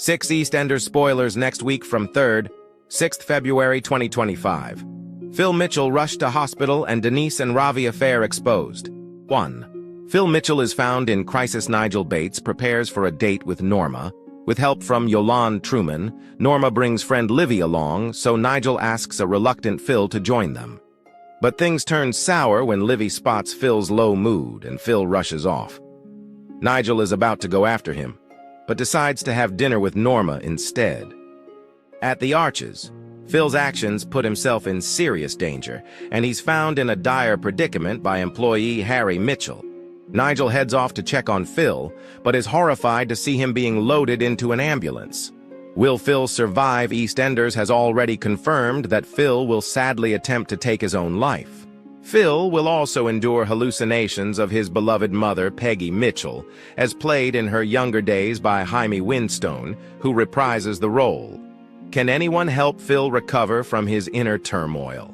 6 EastEnders spoilers next week from 3rd, 6th February 2025. Phil Mitchell rushed to hospital and Denise and Ravi affair exposed. 1. Phil Mitchell is found in crisis. Nigel Bates prepares for a date with Norma. With help from Yolande Truman, Norma brings friend Livy along, so Nigel asks a reluctant Phil to join them. But things turn sour when Livy spots Phil's low mood and Phil rushes off. Nigel is about to go after him, but decides to have dinner with Norma instead. At the Arches, Phil's actions put himself in serious danger, and he's found in a dire predicament by employee Harry Mitchell. Nigel heads off to check on Phil, but is horrified to see him being loaded into an ambulance. Will Phil survive? EastEnders has already confirmed that Phil will sadly attempt to take his own life. Phil will also endure hallucinations of his beloved mother, Peggy Mitchell, as played in her younger days by Jaime Winstone, who reprises the role. Can anyone help Phil recover from his inner turmoil?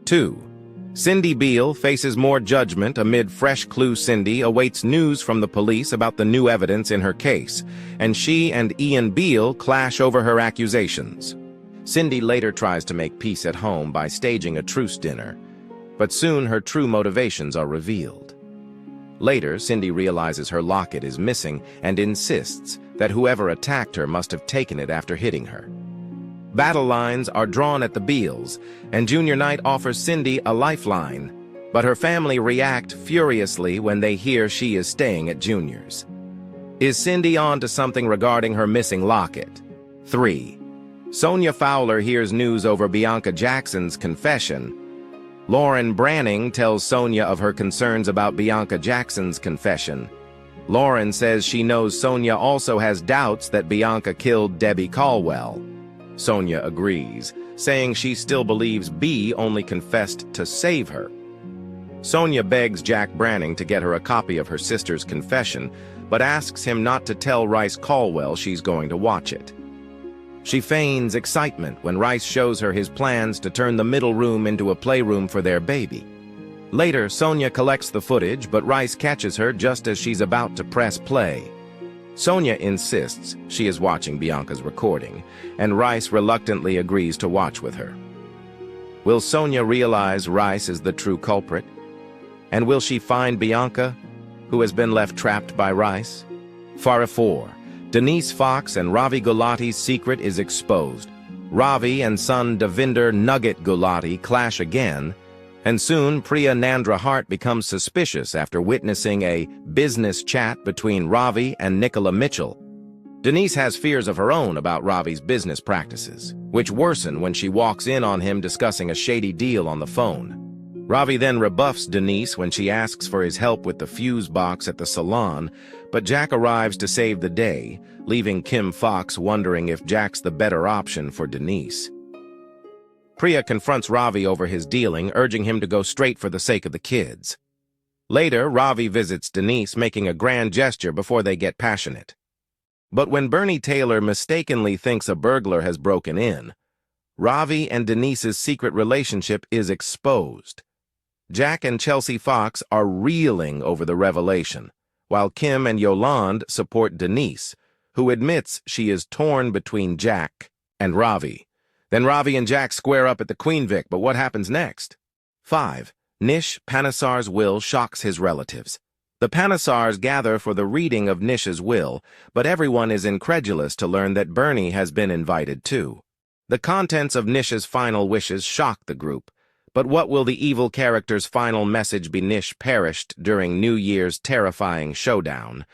2. Cindy Beale faces more judgment amid fresh clue. Cindy awaits news from the police about the new evidence in her case, and she and Ian Beale clash over her accusations. Cindy later tries to make peace at home by staging a truce dinner, but soon her true motivations are revealed. Later, Cindy realizes her locket is missing and insists that whoever attacked her must have taken it after hitting her. Battle lines are drawn at the Beals, and Junior Knight offers Cindy a lifeline, but her family react furiously when they hear she is staying at Junior's. Is Cindy on to something regarding her missing locket? 3. Sonia Fowler hears news over Bianca Jackson's confession. Lauren Branning tells Sonia of her concerns about Bianca Jackson's confession. Lauren says she knows Sonia also has doubts that Bianca killed Debbie Caldwell. Sonia agrees, saying she still believes B only confessed to save her. Sonia begs Jack Branning to get her a copy of her sister's confession, but asks him not to tell Rice Caldwell she's going to watch it. She feigns excitement when Rice shows her his plans to turn the middle room into a playroom for their baby. Later, Sonia collects the footage, but Rice catches her just as she's about to press play. Sonia insists she is watching Bianca's recording, and Rice reluctantly agrees to watch with her. Will Sonia realize Rice is the true culprit? And will she find Bianca, who has been left trapped by Rice? 4. Denise Fox and Ravi Gulati's secret is exposed. Ravi and son Devinder Nugget Gulati clash again, and soon Priya Nandra Hart becomes suspicious after witnessing a business chat between Ravi and Nicola Mitchell. Denise has fears of her own about Ravi's business practices, which worsen when she walks in on him discussing a shady deal on the phone. Ravi then rebuffs Denise when she asks for his help with the fuse box at the salon, but Jack arrives to save the day, leaving Kim Fox wondering if Jack's the better option for Denise. Priya confronts Ravi over his dealing, urging him to go straight for the sake of the kids. Later, Ravi visits Denise, making a grand gesture before they get passionate. But when Bernie Taylor mistakenly thinks a burglar has broken in, Ravi and Denise's secret relationship is exposed. Jack and Chelsea Fox are reeling over the revelation, while Kim and Yolande support Denise, who admits she is torn between Jack and Ravi. Then Ravi and Jack square up at the Queen Vic, but what happens next? 5. Nish Panesar's will shocks his relatives. The Panesars gather for the reading of Nish's will, but everyone is incredulous to learn that Bernie has been invited too. The contents of Nish's final wishes shock the group, but what will the evil character's final message be? Nish perished during New Year's terrifying showdown,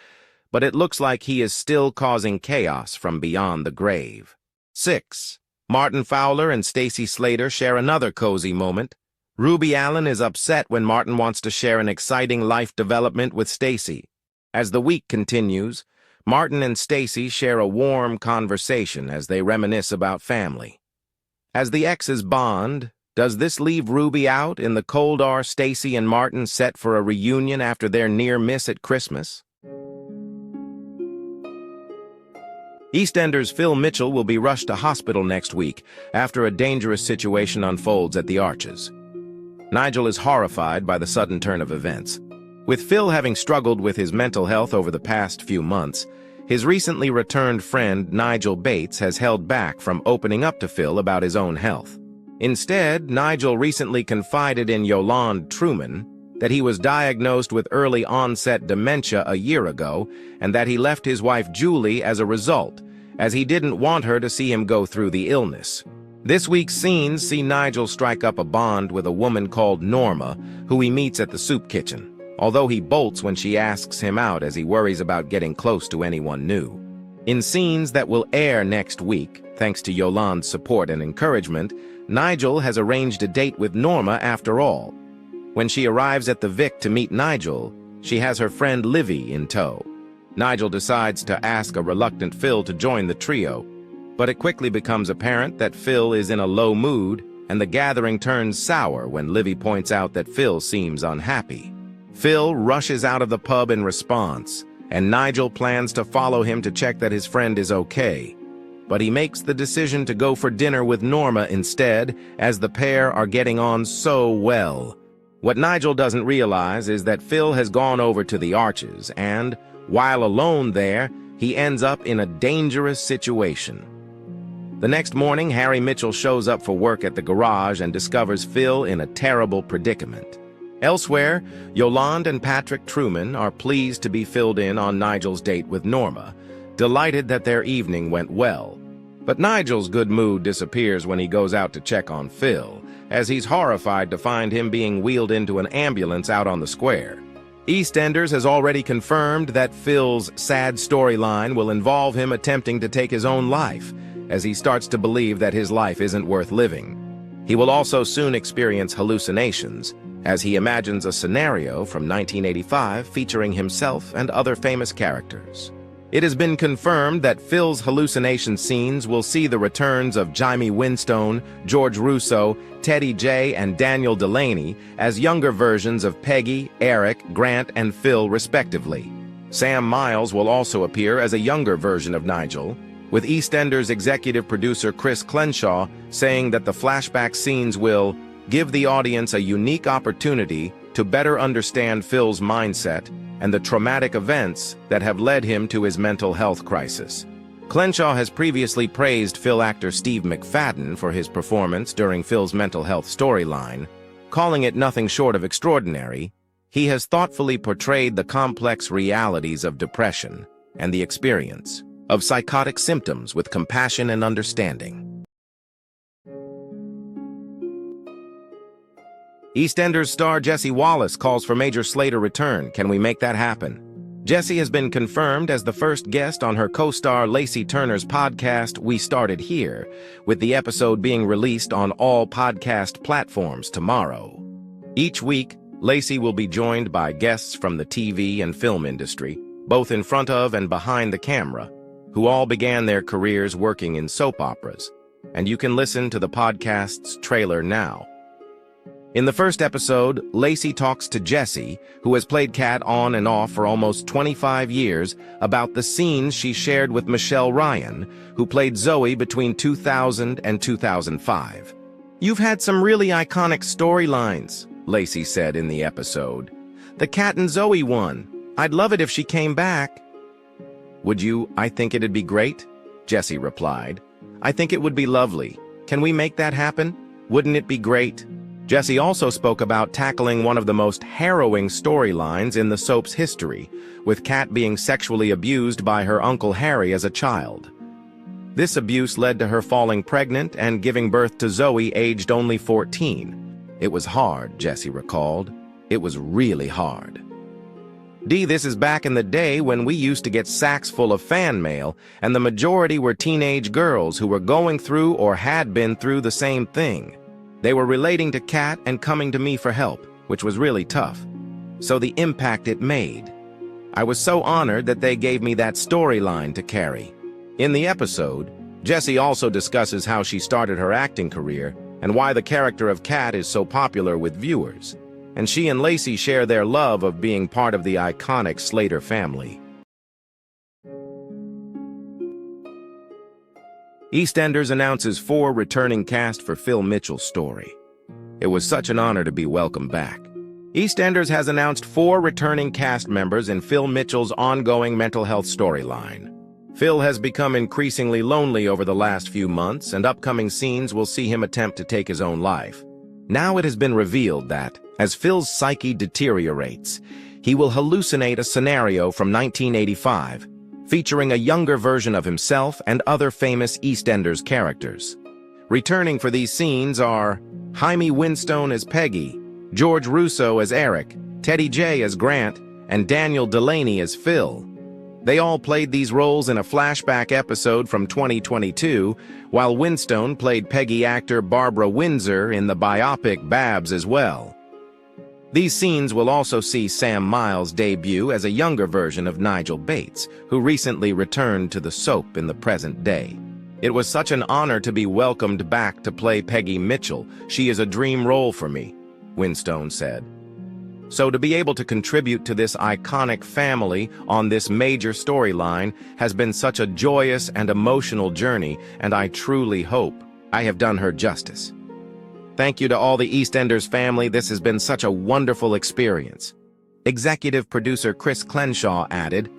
but it looks like he is still causing chaos from beyond the grave. 6. Martin Fowler and Stacey Slater share another cozy moment. Ruby Allen is upset when Martin wants to share an exciting life development with Stacey. As the week continues, Martin and Stacey share a warm conversation as they reminisce about family. As the exes bond, does this leave Ruby out in the cold? Are Stacey and Martin set for a reunion after their near miss at Christmas? EastEnders Phil Mitchell will be rushed to hospital next week after a dangerous situation unfolds at the Arches. Nigel is horrified by the sudden turn of events. With Phil having struggled with his mental health over the past few months, His recently returned friend Nigel Bates has held back from opening up to Phil about his own health. Instead, Nigel recently confided in Yolande Truman that he was diagnosed with early-onset dementia a year ago and that he left his wife Julie as a result, as he didn't want her to see him go through the illness. This week's scenes see Nigel strike up a bond with a woman called Norma, who he meets at the soup kitchen, although he bolts when she asks him out as he worries about getting close to anyone new. In scenes that will air next week, thanks to Yolande's support and encouragement, Nigel has arranged a date with Norma after all. When she arrives at the Vic to meet Nigel, she has her friend Livy in tow. Nigel decides to ask a reluctant Phil to join the trio, but it quickly becomes apparent that Phil is in a low mood, and the gathering turns sour when Livy points out that Phil seems unhappy. Phil rushes out of the pub in response, and Nigel plans to follow him to check that his friend is okay. But he makes the decision to go for dinner with Norma instead, as the pair are getting on so well. What Nigel doesn't realize is that Phil has gone over to the Arches, and, while alone there, he ends up in a dangerous situation. The next morning, Harry Mitchell shows up for work at the garage and discovers Phil in a terrible predicament. Elsewhere, Yolande and Patrick Truman are pleased to be filled in on Nigel's date with Norma, delighted that their evening went well. But Nigel's good mood disappears when he goes out to check on Phil, as he's horrified to find him being wheeled into an ambulance out on the square. EastEnders has already confirmed that Phil's sad storyline will involve him attempting to take his own life, as he starts to believe that his life isn't worth living. He will also soon experience hallucinations, as he imagines a scenario from 1985 featuring himself and other famous characters. It has been confirmed that Phil's hallucination scenes will see the returns of Jaime Winstone, George Russo, Teddy J, and Daniel Delaney as younger versions of Peggy, Eric, Grant, and Phil respectively. Sam Miles will also appear as a younger version of Nigel, with EastEnders executive producer Chris Crenshaw saying that the flashback scenes will give the audience a unique opportunity to better understand Phil's mindset and the traumatic events that have led him to his mental health crisis. Crenshaw has previously praised Phil actor Steve McFadden for his performance during Phil's mental health storyline, calling it nothing short of extraordinary. He has thoughtfully portrayed the complex realities of depression and the experience of psychotic symptoms with compassion and understanding. EastEnders star Jesse Wallace calls for Major Slay to return. Can we make that happen? Jesse has been confirmed as the first guest on her co-star Lacey Turner's podcast, We Started Here, with the episode being released on all podcast platforms tomorrow. Each week, Lacey will be joined by guests from the TV and film industry, both in front of and behind the camera, who all began their careers working in soap operas, and you can listen to the podcast's trailer now. In the first episode, Lacey talks to Jesse, who has played Kat on and off for almost 25 years, about the scenes she shared with Michelle Ryan, who played Zoe between 2000 and 2005. "You've had some really iconic storylines," Lacey said in the episode. "The Kat and Zoe one. I'd love it if she came back." "Would you? I think it'd be great," Jesse replied. "I think it would be lovely. Can we make that happen? Wouldn't it be great?" Jesse also spoke about tackling one of the most harrowing storylines in the soap's history, with Kat being sexually abused by her Uncle Harry as a child. This abuse led to her falling pregnant and giving birth to Zoe aged only 14. "It was hard," Jesse recalled. "It was really hard." This is back in the day when we used to get sacks full of fan mail, and the majority were teenage girls who were going through or had been through the same thing. They were relating to Kat and coming to me for help, which was really tough. So the impact it made. I was so honored that they gave me that storyline to carry. In the episode, Jessie also discusses how she started her acting career and why the character of Kat is so popular with viewers. And she and Lacey share their love of being part of the iconic Slater family. EastEnders announces 4 returning cast for Phil Mitchell's story. It was such an honor to be welcomed back. EastEnders has announced 4 returning cast members in Phil Mitchell's ongoing mental health storyline. Phil has become increasingly lonely over the last few months, and upcoming scenes will see him attempt to take his own life. Now it has been revealed that, as Phil's psyche deteriorates, he will hallucinate a scenario from 1985, featuring a younger version of himself and other famous EastEnders characters. Returning for these scenes are Jaime Winstone as Peggy, George Russo as Eric, Teddy J as Grant, and Daniel Delaney as Phil. They all played these roles in a flashback episode from 2022, while Winstone played Peggy actor Barbara Windsor in the biopic Babs as well. These scenes will also see Sam Miles debut as a younger version of Nigel Bates, who recently returned to the soap in the present day. "It was such an honor to be welcomed back to play Peggy Mitchell. She is a dream role for me," Winstone said. "So to be able to contribute to this iconic family on this major storyline has been such a joyous and emotional journey, and I truly hope I have done her justice. Thank you to all the EastEnders family. This has been such a wonderful experience." Executive producer Chris Clenshaw added,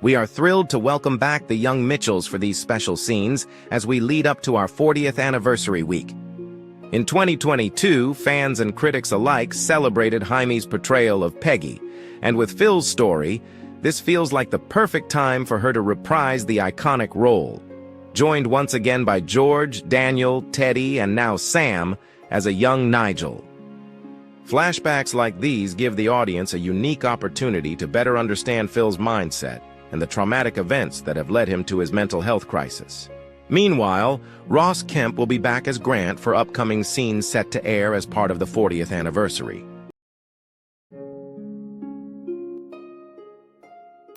"We are thrilled to welcome back the young Mitchells for these special scenes as we lead up to our 40th anniversary week." In 2022, fans and critics alike celebrated Jaime's portrayal of Peggy, and with Phil's story, this feels like the perfect time for her to reprise the iconic role, joined once again by George, Daniel, Teddy, and now Sam as a young Nigel. Flashbacks like these give the audience a unique opportunity to better understand Phil's mindset and the traumatic events that have led him to his mental health crisis. Meanwhile, Ross Kemp will be back as Grant for upcoming scenes set to air as part of the 40th anniversary.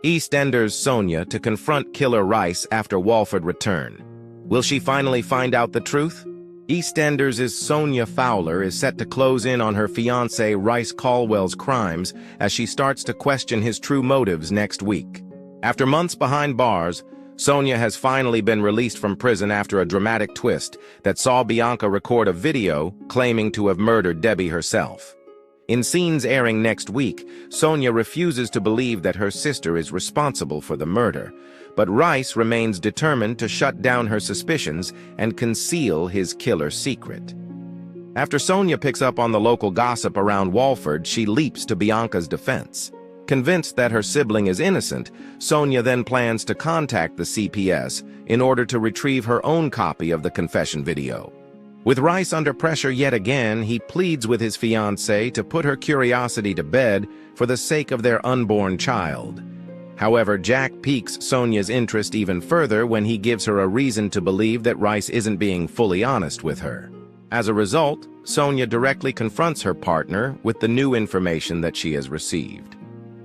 EastEnders Sonia to confront killer Rice after Walford return. Will she finally find out the truth? EastEnders' Sonia Fowler is set to close in on her fiancé Rice Caldwell's crimes as she starts to question his true motives next week. After months behind bars, Sonia has finally been released from prison after a dramatic twist that saw Bianca record a video claiming to have murdered Debbie herself. In scenes airing next week, Sonia refuses to believe that her sister is responsible for the murder, but Rice remains determined to shut down her suspicions and conceal his killer secret. After Sonia picks up on the local gossip around Walford, she leaps to Bianca's defense. Convinced that her sibling is innocent, Sonia then plans to contact the CPS in order to retrieve her own copy of the confession video. With Rice under pressure yet again, he pleads with his fiancée to put her curiosity to bed for the sake of their unborn child. However, Jack piques Sonia's interest even further when he gives her a reason to believe that Rice isn't being fully honest with her. As a result, Sonia directly confronts her partner with the new information that she has received.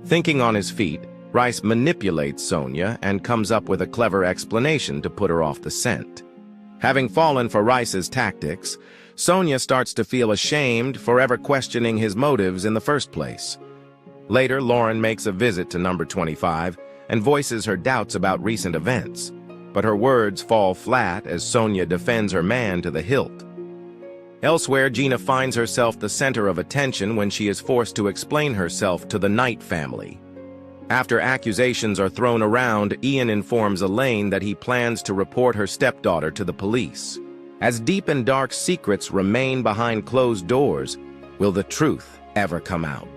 Thinking on his feet, Rice manipulates Sonia and comes up with a clever explanation to put her off the scent. Having fallen for Rice's tactics, Sonia starts to feel ashamed for ever questioning his motives in the first place. Later, Lauren makes a visit to number 25 and voices her doubts about recent events, but her words fall flat as Sonia defends her man to the hilt. Elsewhere, Gina finds herself the center of attention when she is forced to explain herself to the Knight family. After accusations are thrown around, Ian informs Elaine that he plans to report her stepdaughter to the police. As deep and dark secrets remain behind closed doors, will the truth ever come out?